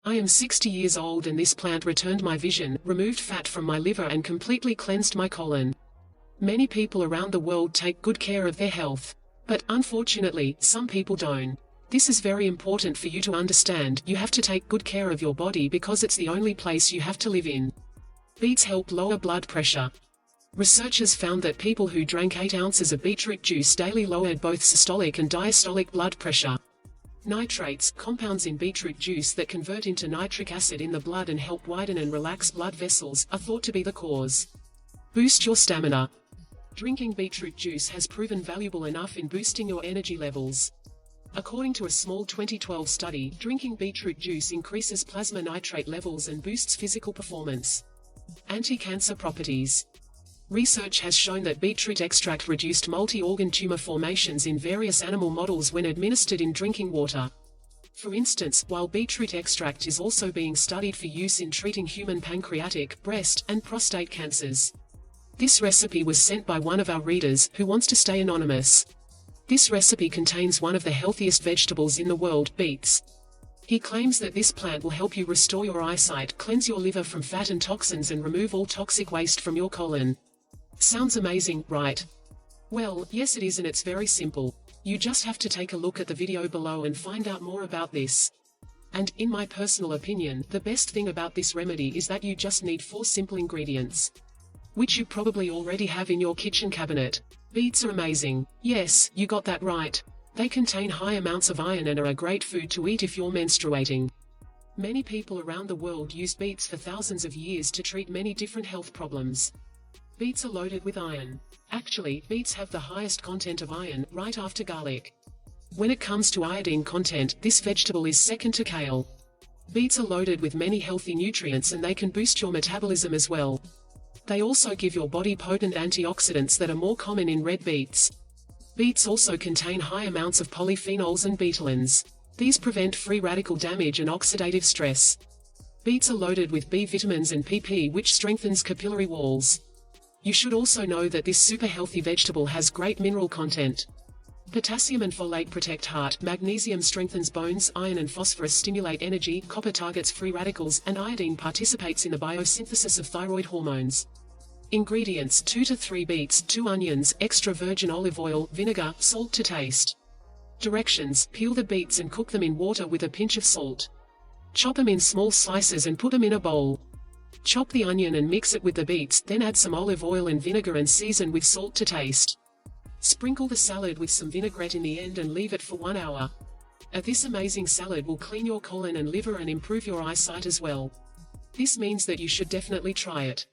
I am 60 years old and this plant returned my vision, removed fat from my liver and completely cleansed my colon. Many people around the world take good care of their health. But, unfortunately, some people don't. This is very important for you to understand. You have to take good care of your body because it's the only place you have to live in. Beets help lower blood pressure. Researchers found that people who drank 8 ounces of beetroot juice daily lowered both systolic and diastolic blood pressure. Nitrates, compounds in beetroot juice that convert into nitric acid in the blood and help widen and relax blood vessels, are thought to be the cause. Boost your stamina. Drinking beetroot juice has proven valuable enough in boosting your energy levels. According to a small 2012 study, drinking beetroot juice increases plasma nitrate levels and boosts physical performance. Anti-cancer properties. Research has shown that beetroot extract reduced multi-organ tumor formations in various animal models when administered in drinking water. For instance, while beetroot extract is also being studied for use in treating human pancreatic, breast, and prostate cancers. This recipe was sent by one of our readers, who wants to stay anonymous. This recipe contains one of the healthiest vegetables in the world, beets. He claims that this plant will help you restore your eyesight, cleanse your liver from fat and toxins and remove all toxic waste from your colon. Sounds amazing, right? Well, yes it is, and it's very simple. You just have to take a look at the video below and find out more about this. And, in my personal opinion, the best thing about this remedy is that you just need 4 simple ingredients, which you probably already have in your kitchen cabinet. Beets are amazing. Yes, you got that right. They contain high amounts of iron and are a great food to eat if you're menstruating. Many people around the world used beets for thousands of years to treat many different health problems. Beets are loaded with iron. Actually, beets have the highest content of iron, right after garlic. When it comes to iodine content, this vegetable is second to kale. Beets are loaded with many healthy nutrients and they can boost your metabolism as well. They also give your body potent antioxidants that are more common in red beets. Beets also contain high amounts of polyphenols and betalains. These prevent free radical damage and oxidative stress. Beets are loaded with B vitamins and PP, which strengthens capillary walls. You should also know that this super healthy vegetable has great mineral content. Potassium and folate protect heart, magnesium strengthens bones, iron and phosphorus stimulate energy, copper targets free radicals, and iodine participates in the biosynthesis of thyroid hormones. Ingredients: 2 to 3 beets, 2 onions, extra virgin olive oil, vinegar, salt to taste. Directions: peel the beets and cook them in water with a pinch of salt. Chop them in small slices and put them in a bowl. Chop the onion and mix it with the beets, then add some olive oil and vinegar and season with salt to taste. Sprinkle the salad with some vinaigrette in the end and leave it for 1 hour. This amazing salad will clean your colon and liver and improve your eyesight as well. This means that you should definitely try it.